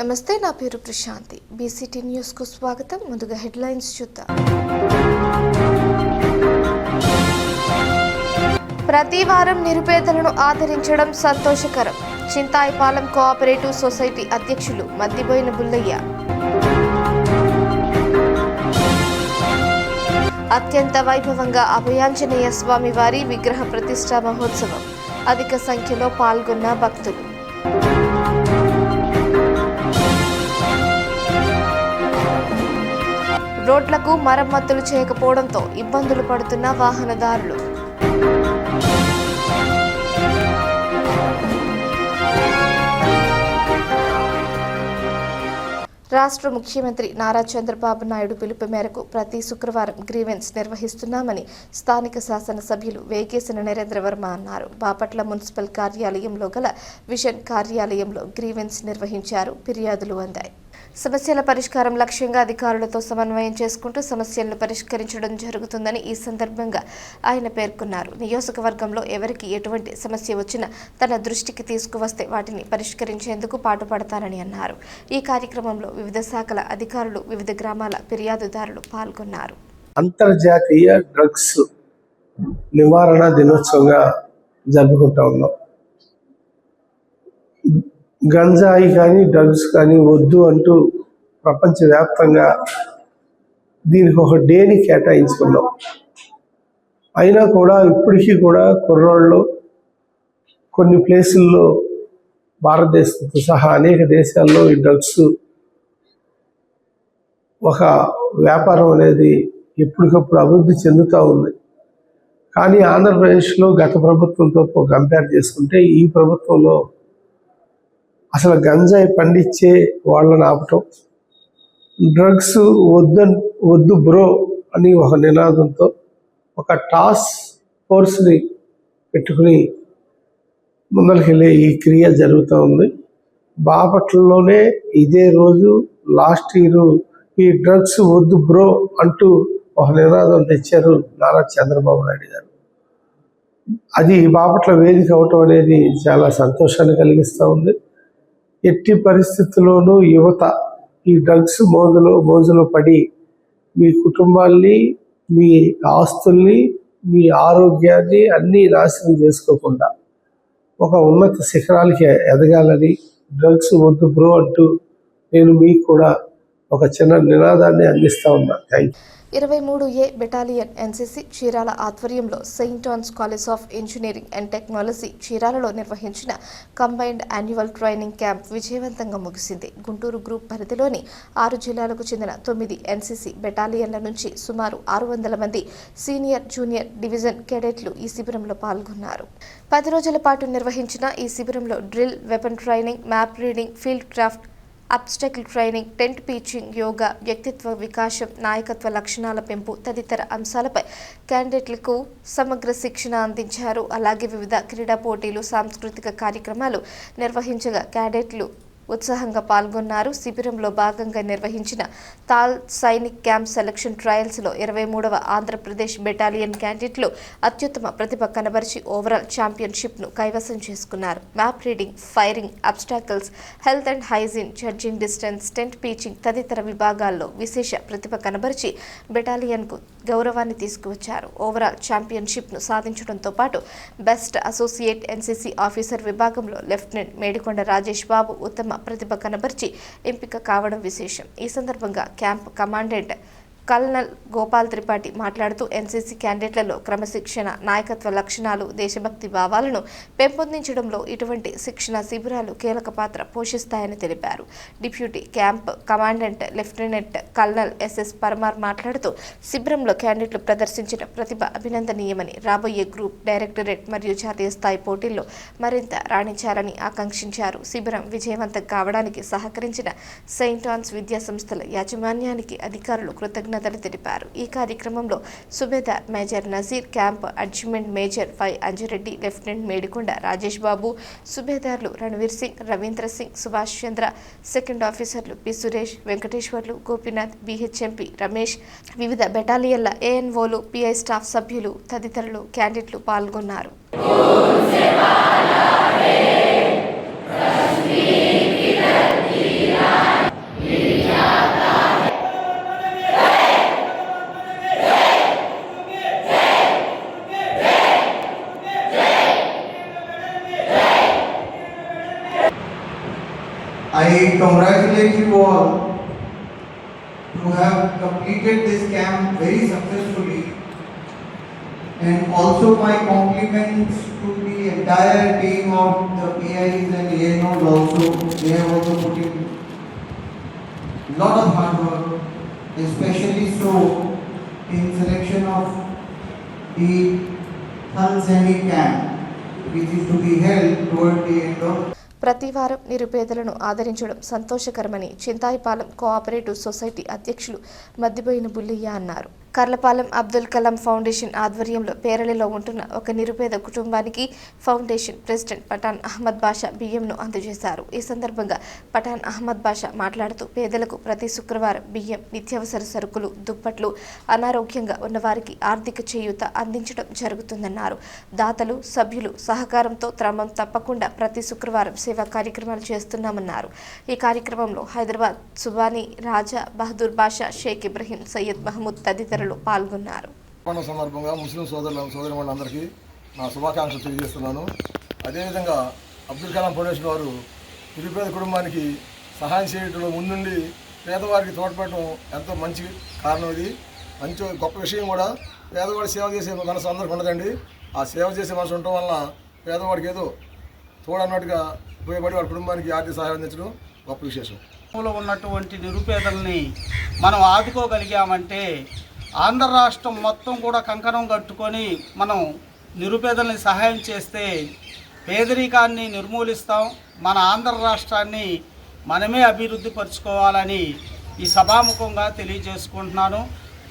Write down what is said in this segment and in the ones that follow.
నమస్తే, నా పేరు ప్రశాంతి. బీసీటీ న్యూస్ కు స్వాగతం. ముందుగా హెడ్లైన్స్ చూద్దాం. ప్రతి వారం నిరుపేదలను ఆదరించడం సంతోషకరం. చింతాయిపాలెం కోఆపరేటివ్ సొసైటీ అధ్యక్షులు మద్దిబోయిన బుల్లయ్య. అత్యంత వైభవంగా అభయాంజనేయ స్వామి వారి విగ్రహ ప్రతిష్ఠా మహోత్సవం. అధిక సంఖ్యలో పాల్గొన్న భక్తులు. రోడ్లకు మరమ్మతులు చేయకపోవడంతో ఇబ్బందులు పడుతున్న వాహనదారులు. రాష్ట్ర ముఖ్యమంత్రి నారా చంద్రబాబు నాయుడు పిలుపు మేరకు ప్రతి శుక్రవారం గ్రీవెన్స్ నిర్వహిస్తున్నామని స్థానిక శాసనసభ్యులు వేగేసిన నరేంద్రవర్మ అన్నారు. బాపట్ల మున్సిపల్ కార్యాలయంలో గల విజన్ కార్యాలయంలో గ్రీవెన్స్ నిర్వహించారు. ఫిర్యాదులు అందాయి. సమస్యల పరిష్కారం లక్ష్యంగా అధికారులతో సమన్వయం చేసుకుంటూ సమస్యలను పరిష్కరించడం జరుగుతుందని ఈ సందర్భంగా ఆయన పేర్కొన్నారు. నియోజకవర్గంలో ఎవరికి ఎటువంటి సమస్య వచ్చినా తన దృష్టికి తీసుకువస్తే వాటిని పరిష్కరించేందుకు పాటుపడతానని అన్నారు. ఈ కార్యక్రమంలో వివిధ శాఖల అధికారులు, వివిధ గ్రామాల ఫిర్యాదుదారులు పాల్గొన్నారు. అంతర్జాతీయ డ్రగ్స్ నివారణ దినోత్సవంగా జరుపుకుంటా ఉన్నాం. గంజాయి కానీ డ్రగ్స్ కానీ వద్దు అంటూ ప్రపంచవ్యాప్తంగా దీనికి ఒక డేని కేటాయించుకున్నాం. అయినా కూడా ఇప్పటికీ కూడా కుర్రోళ్ళు కొన్ని ప్లేసుల్లో, భారతదేశంతో సహా అనేక దేశాల్లో ఈ డ్రగ్స్ ఒక వ్యాపారం అనేది ఎప్పటికప్పుడు అభివృద్ధి చెందుతూ ఉంది. కానీ ఆంధ్రప్రదేశ్లో గత ప్రభుత్వంతో కంపేర్ చేసుకుంటే ఈ ప్రభుత్వంలో అసలు గంజాయి పండించే వాళ్ళని ఆపటం, డ్రగ్స్ వద్దు బ్రో అని ఒక నినాదంతో ఒక టాస్క్ ఫోర్స్ని పెట్టుకుని ముందరికెళ్ళే ఈ క్రియ జరుగుతూ ఉంది. బాపట్లలోనే ఇదే రోజు లాస్ట్ ఇయర్ ఈ డ్రగ్స్ వద్దు బ్రో అంటూ ఒక నినాదం తెచ్చారు నారా చంద్రబాబు నాయుడు గారు. అది బాపట్ల వేదిక అవటం అనేది చాలా సంతోషాన్ని కలిగిస్తూ ఉంది. ఎట్టి పరిస్థితుల్లోనూ యువత ఈ డ్రగ్స్ మోజులో పడి మీ కుటుంబాల్ని, మీ ఆస్తుల్ని, మీ ఆరోగ్యాన్ని అన్నీ నాశనం చేసుకోకుండా ఒక ఉన్నత శిఖరాలకి ఎదగాలని డ్రగ్స్ వద్దు బ్రో అంటూ నేను మీకు కూడా ఒక చిన్న నినాదాన్ని అందిస్తా ఉన్నా. Thank you. 23A battalion NCC Chirala ఆధ్వర్యంలో Saint Ann's College of Engineering and Technology చీరాలలో నిర్వహించిన కంబైన్డ్ యాన్యువల్ ట్రైనింగ్ క్యాంప్ విజయవంతంగా ముగిసింది. గుంటూరు గ్రూప్ పరిధిలోని 6 జిల్లాలకు చెందిన 9 ఎన్సీసీ బెటాలియన్ల నుంచి సుమారు 600 మంది సీనియర్, జూనియర్ డివిజన్ కేడెట్లు ఈ శిబిరంలో పాల్గొన్నారు. 10 రోజుల పాటు నిర్వహించిన ఈ శిబిరంలో drill, weapon training, map reading, field craft, obstacle training, tent pitching, yoga, వ్యక్తిత్వ వికాసం, నాయకత్వ లక్షణాల పెంపు తదితర అంశాలపై క్యాండిడేట్లకు సమగ్ర శిక్షణ అందించారు. అలాగే వివిధ క్రీడా పోటీలు, సాంస్కృతిక కార్యక్రమాలు నిర్వహించగా క్యాడెట్లు ఉత్సాహంగా పాల్గొన్నారు. శిబిరంలో భాగంగా నిర్వహించిన తాల్ సైనిక్ క్యాంప్ సెలక్షన్ ట్రయల్స్లో 23వ ఆంధ్రప్రదేశ్ బెటాలియన్ క్యాండిడేట్లు అత్యుత్తమ ప్రతిభ కనబరిచి ఓవరాల్ ఛాంపియన్షిప్ను కైవసం చేసుకున్నారు. Map reading, firing, obstacles, health and hygiene, judging distance, tent pitching తదితర విభాగాల్లో విశేష ప్రతిభ కనబరిచి బెటాలియన్కు గౌరవాన్ని తీసుకువచ్చారు. ఓవరాల్ ఛాంపియన్షిప్ను సాధించడంతో పాటు బెస్ట్ అసోసియేట్ ఎన్సీసీ ఆఫీసర్ విభాగంలో లెఫ్టినెంట్ మేడికొండ రాజేష్ బాబు ఉత్తమ ప్రతిభ కనబర్చి ఎంపిక కావడం విశేషం. ఈ సందర్భంగా camp commandant colonel Gopal Tripathi మాట్లాడుతూ ఎన్సీసీ క్యాండిడేట్లలో క్రమశిక్షణ, నాయకత్వ లక్షణాలు, దేశభక్తి భావాలను పెంపొందించడంలో ఇటువంటి శిక్షణ శిబిరాలు కీలక పాత్ర పోషిస్తాయని తెలిపారు. Deputy camp commandant lieutenant colonel SS Paramar మాట్లాడుతూ శిబిరంలో క్యాండిడేట్లు ప్రదర్శించిన ప్రతిభ అభినందనీయమని, రాబోయే గ్రూప్, డైరెక్టరేట్ మరియు జాతీయ స్థాయి పోటీల్లో మరింత రాణించాలని ఆకాంక్షించారు. శిబిరం విజయవంతం కావడానికి సహకరించిన సెయింట్ ఆన్స్ విద్యా సంస్థల యాజమాన్యానికి అధికారులు కృతజ్ఞతలు తెలిపారు. ఈ కార్యక్రమంలో subedar major Nazir, camp adjutant major 5 Anjireddy, lieutenant Medikonda Rajesh Babu, సుబేదార్లు రణవీర్ సింగ్, రవీంద్ర సింగ్, సుభాష్ చంద్ర, సెకండ్ ఆఫీసర్లు పి సురేష్, వెంకటేశ్వర్లు, గోపీనాథ్, బిహెచ్ఎంపీ రమేష్, వివిధ బెటాలియన్ల ఏఎన్ఓలు, పిఐ స్టాఫ్ సభ్యులు తదితరులు క్యాండిడేట్లు పాల్గొన్నారు. Rashmi Kiran I congratulate you all to have completed this camp very successfully, and also my compliments to the entire team of the PIs and ANOs also. They have also put in a lot of hard work, especially so in selection of the Thal Sainik camp, which is to be held toward the end of ప్రతి వారం నిరుపేదలను ఆదరించడం సంతోషకరమని చింతాయిపాలెం cooperative society అధ్యక్షులు మద్దిబోయిన బుల్లయ్య అన్నారు. Karlapalem Abdul Kalam foundation ఆధ్వర్యంలో పేరళిలో ఉంటున్న ఒక నిరుపేద కుటుంబానికి ఫౌండేషన్ ప్రెసిడెంట్ పఠాన్ అహ్మద్ బాషా బియ్యంను అందజేశారు. ఈ సందర్భంగా పఠాన్ అహ్మద్ బాషా మాట్లాడుతూ పేదలకు ప్రతి శుక్రవారం బియ్యం, నిత్యావసర సరుకులు, దుప్పట్లు, అనారోగ్యంగా ఉన్నవారికి ఆర్థిక చేయూత అందించడం జరుగుతుందన్నారు. దాతలు, సభ్యులు సహకారంతో క్రమం తప్పకుండా ప్రతి శుక్రవారం సేవా కార్యక్రమాలు చేస్తున్నామన్నారు. ఈ కార్యక్రమంలో హైదరాబాద్ సుబానీ రాజా, బహదూర్ బాషా, షేక్ ఇబ్రహీం, సయ్యద్ మహమూద్ తదితరులు పాల్గొన్నారు. సందర్భంగా ముస్లిం సోదరులందరికీ నా శుభాకాంక్షలు తెలియజేస్తున్నాను. అదేవిధంగా అబ్దుల్ కలాం ఫౌండేషన్ వారు నిరుపేద కుటుంబానికి సహాయం చేయడంలో ముందుండి పేదవారికి తోడ్పడటం ఎంతో మంచి కారణం. ఇది మంచి గొప్ప విషయం కూడా. పేదవాడి సేవ చేసే మనసు అందరికీ ఉండదండి. ఆ సేవ చేసే మనసు ఉండటం వలన పేదవాడికి ఏదో తోడన్నట్టుగా ఉపయోగపడి వాడి కుటుంబానికి ఆర్థిక సహాయం అందించడం గొప్ప విశేషం. ఉన్నటువంటి నిరుపేదల్ని మనం ఆదుకోగలిగామంటే ఆంధ్ర రాష్ట్రం మొత్తం కూడా కంకణం కట్టుకొని మనం నిరుపేదల్ని సహాయం చేస్తే పేదరికాన్ని నిర్మూలిస్తాం. మన ఆంధ్ర రాష్ట్రాన్ని మనమే అభివృద్ధి పరుచుకోవాలని ఈ సభాముఖంగా తెలియజేసుకుంటున్నాను.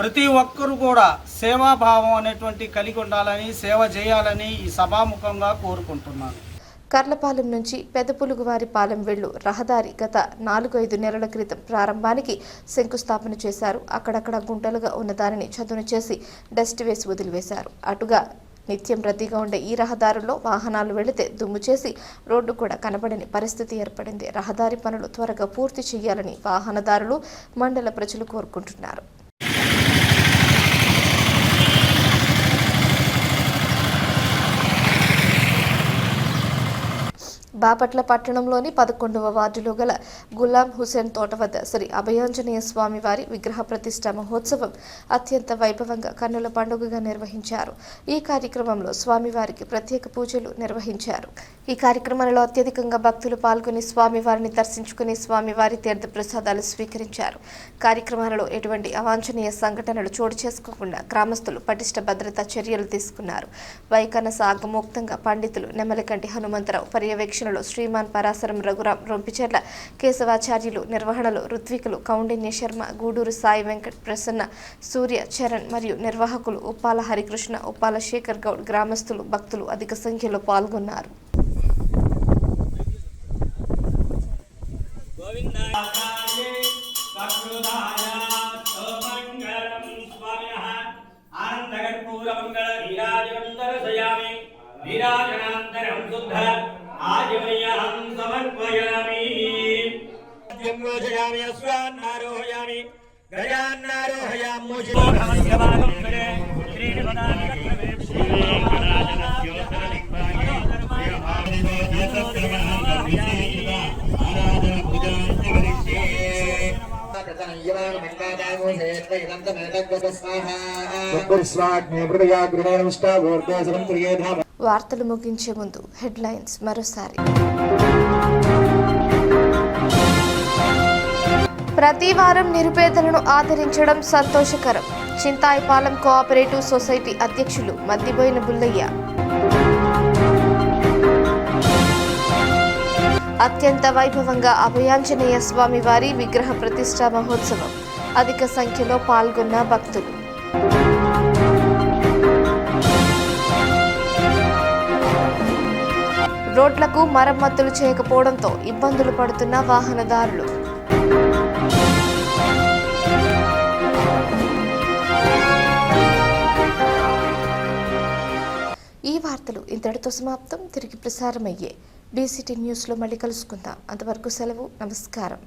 ప్రతి ఒక్కరూ కూడా సేవాభావం అనేటువంటి కలిగి ఉండాలని, సేవ చేయాలని ఈ సభాముఖంగా కోరుకుంటున్నాను. కర్లపాలెం నుంచి పెదపులుగువారిపాలెం వెళ్ళు రహదారి గత 4-5 నెలల క్రితం ప్రారంభానికి శంకుస్థాపన చేశారు. అక్కడక్కడ గుంటలుగా ఉన్న దానిని చదును చేసి డస్ట్ వేసి వదిలివేశారు. అటుగా నిత్యం రద్దీగా ఉండే ఈ రహదారుల్లో వాహనాలు వెళితే దుమ్ము చేసి రోడ్డు కూడా కనబడని పరిస్థితి ఏర్పడింది. రహదారి పనులు త్వరగా పూర్తి చేయాలని వాహనదారులు, మండల ప్రజలు కోరుకుంటున్నారు. బాపట్ల పట్టణంలోని 11వ వార్డులో గల గులాం హుసేన్ తోట వద్ద శ్రీ అభయాంజనేయ స్వామి వారి విగ్రహ ప్రతిష్ఠ మహోత్సవం అత్యంత వైభవంగా కన్నుల పండుగగా నిర్వహించారు. ఈ కార్యక్రమంలో స్వామివారికి ప్రత్యేక పూజలు నిర్వహించారు. ఈ కార్యక్రమంలో అత్యధికంగా భక్తులు పాల్గొని స్వామివారిని దర్శించుకుని స్వామివారి తీర్థ ప్రసాదాలు స్వీకరించారు. కార్యక్రమాలలో ఎటువంటి అవాంఛనీయ సంఘటనలు చోటు చేసుకోకుండా గ్రామస్తులు పటిష్ట భద్రతా చర్యలు తీసుకున్నారు. వైకనస ఆగమోక్తంగా పండితులు నెమలికంటి హనుమంతరావు పర్యవేక్షణ శ్రీమాన్ పరాశరం రఘురాం, రొంపిచెర్ల కేశవాచార్యులు నిర్వహణలో ఋత్వికులు కౌండిన్య శర్మ, గూడూరు సాయి వెంకట్, ప్రసన్న, సూర్య, చరణ్ మరియు నిర్వాహకులు ఉప్పాల హరికృష్ణ, ఉప్పాల శేఖర్ గౌడ్, గ్రామస్తులు, భక్తులు అధిక సంఖ్యలో పాల్గొన్నారు. आजमयहं समर्पयामि जन्मोजयामि अस्वान्नारोहयामि गजान्नारोहयामि मुझे వార్తలు ముగించే ముందు హెడ్లైన్స్ మరోసారి. ప్రతి వారం నిరుపేదలను ఆదరించడం సంతోషకరం. చింతాయిపాలెం కోఆపరేటివ్ సొసైటీ అధ్యక్షులు మద్దిబోయిన బుల్లయ్య. అత్యంత వైభవంగా అభయాంజనేయ స్వామి వారి విగ్రహ ప్రతిష్ఠా మహోత్సవం. అధిక సంఖ్యలో పాల్గొన్న భక్తులు. రోడ్లకు మరమ్మతులు చేయకపోవడంతో ఇబ్బందులు పడుతున్న వాహనదారులు. ఈ వార్తలు ఇంతటితో సమాప్తం. తిరిగి ప్రసారమయ్యే BCT న్యూస్లో మళ్ళీ కలుసుకుందాం. అంతవరకు సెలవు. నమస్కారం.